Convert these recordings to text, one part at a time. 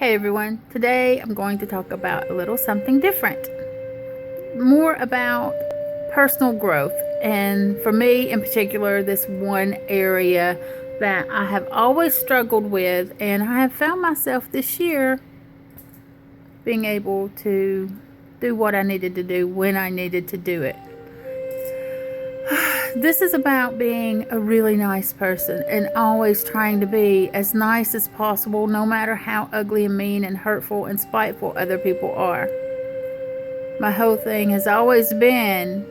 Hey everyone, today I'm going to talk about a little something different. More about personal growth, and for me in particular, this one area that I have always struggled with, and I have found myself this year being able to do what I needed to do when I needed to do it. This is about being a really nice person and always trying to be as nice as possible, no matter how ugly and mean and hurtful and spiteful other people are. My whole thing has always been,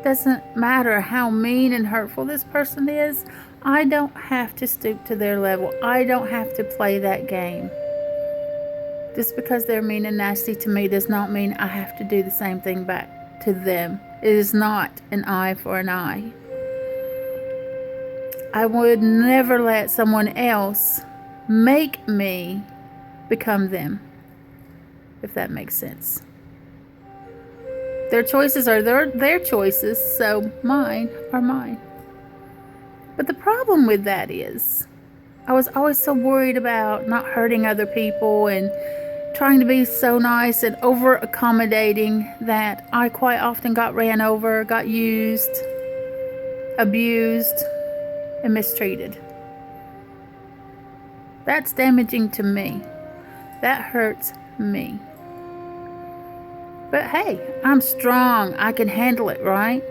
doesn't matter how mean and hurtful this person is, I don't have to stoop to their level. I don't have to play that game. Just because they're mean and nasty to me does not mean I have to do the same thing back to them. It is not an eye for an eye. I would never let someone else make me become them, if that makes sense. Their choices are their choices, so mine are mine. But the problem with that is, I was always so worried about not hurting other people and trying to be so nice and over accommodating that I quite often got ran over, got used, abused, and mistreated. That's damaging to me. That hurts me. But hey, I'm strong. I can handle it, right?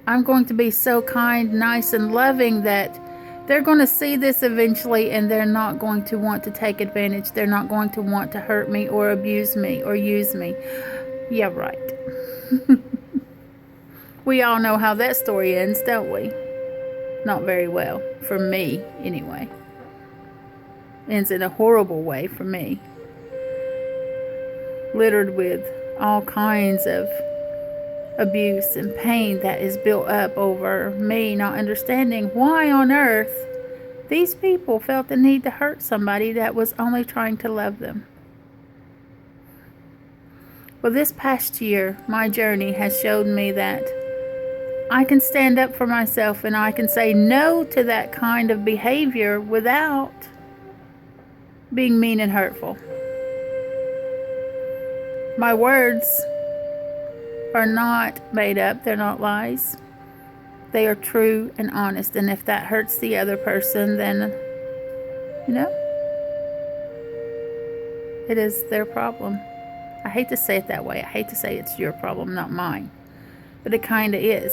I'm going to be so kind, nice, and loving that they're going to see this eventually, and they're not going to want to take advantage. They're not going to want to hurt me or abuse me or use me. Yeah, right. We all know how that story ends, don't we? Not very well. For me, anyway. Ends in a horrible way for me. Littered with all kinds of abuse and pain that is built up over me not understanding why on earth these people felt the need to hurt somebody that was only trying to love them. Well, this past year, my journey has showed me that I can stand up for myself and I can say no to that kind of behavior without being mean and hurtful. My words are not made up. They're not lies. They are true and honest. And if that hurts the other person, then, it is their problem. I hate to say it that way. I hate to say it's your problem, not mine. But it kind of is,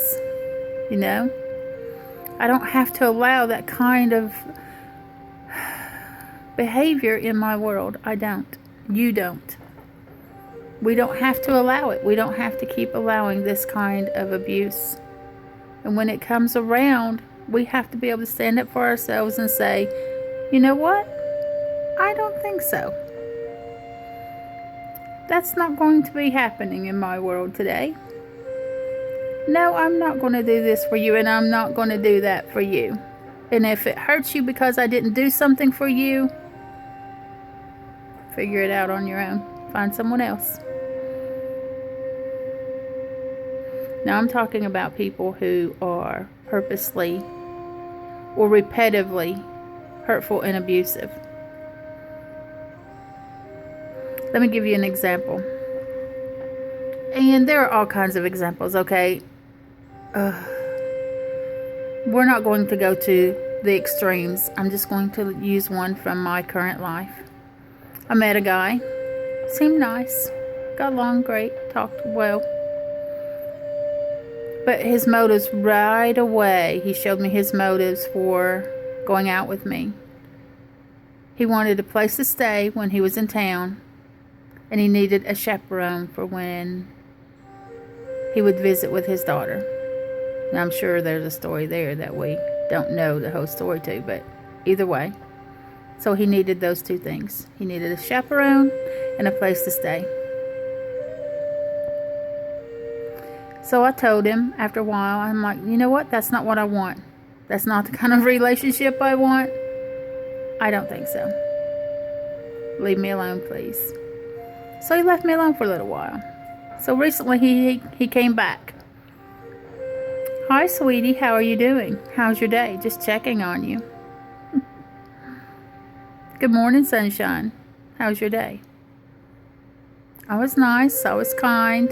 I don't have to allow that kind of behavior in my world. I don't. You don't. We don't have to allow it. We don't have to keep allowing this kind of abuse. And when it comes around, we have to be able to stand up for ourselves and say, you know what? I don't think so. That's not going to be happening in my world today. No, I'm not going to do this for you, and I'm not going to do that for you. And if it hurts you because I didn't do something for you, figure it out on your own. Find someone else. Now, I'm talking about people who are purposely or repetitively hurtful and abusive. Let me give you an example. And there are all kinds of examples, okay? We're not going to go to the extremes. I'm just going to use one from my current life. I met a guy. Seemed nice. Got along great. Talked well. But his motives right away, he showed me his motives for going out with me. He wanted a place to stay when he was in town, and he needed a chaperone for when he would visit with his daughter. And I'm sure there's a story there that we don't know the whole story to, but either way. So he needed those two things. He needed a chaperone and a place to stay. So I told him after a while, I'm like, you know what? That's not what I want. That's not the kind of relationship I want. I don't think so. Leave me alone, please. So he left me alone for a little while. So recently he came back. Hi, sweetie. How are you doing? How's your day? Just checking on you. Good morning, sunshine. How's your day? I was nice. I was kind.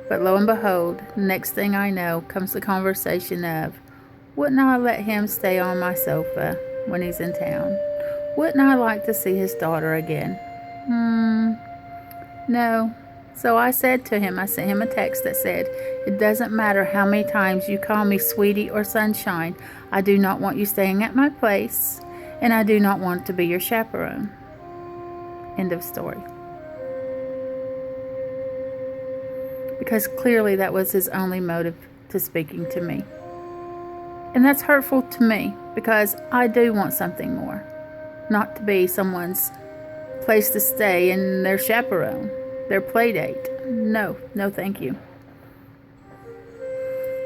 But lo and behold, next thing I know comes the conversation of, wouldn't I let him stay on my sofa when he's in town? Wouldn't I like to see his daughter again? No. So I said to him, I sent him a text that said, it doesn't matter how many times you call me sweetie or sunshine. I do not want you staying at my place, and I do not want to be your chaperone. End of story. Because clearly that was his only motive to speaking to me. And that's hurtful to me, because I do want something more. Not to be someone's place to stay and their chaperone, their play date. No thank you.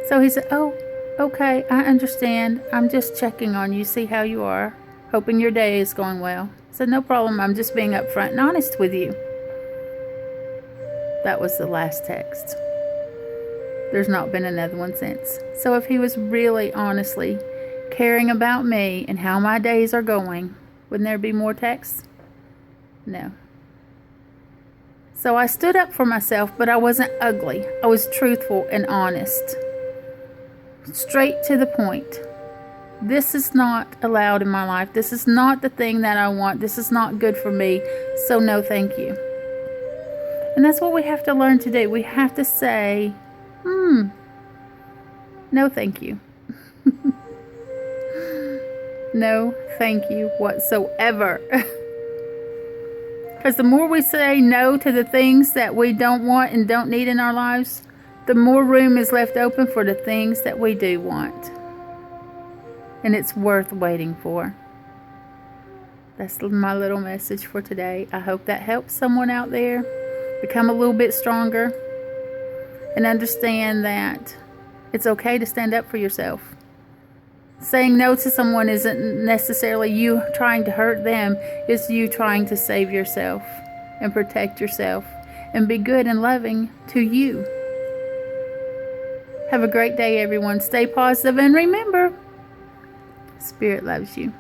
So he said, oh, okay, I understand. I'm just checking on you, see how you are. Hoping your day is going well. I said, no problem, I'm just being upfront and honest with you. That was the last text. There's not been another one since. So if he was really honestly caring about me and how my days are going, wouldn't there be more texts? No. So I stood up for myself, but I wasn't ugly. I was truthful and honest. Straight to the point. This is not allowed in my life. This is not the thing that I want. This is not good for me. So no, thank you. And that's what we have to learn to do. We have to say, no thank you. No thank you whatsoever. Because the more we say no to the things that we don't want and don't need in our lives, the more room is left open for the things that we do want. And it's worth waiting for. That's my little message for today. I hope that helps someone out there become a little bit stronger and understand that it's okay to stand up for yourself. Saying no to someone isn't necessarily you trying to hurt them. It's you trying to save yourself and protect yourself and be good and loving to you. Have a great day, everyone. Stay positive and remember, Spirit loves you.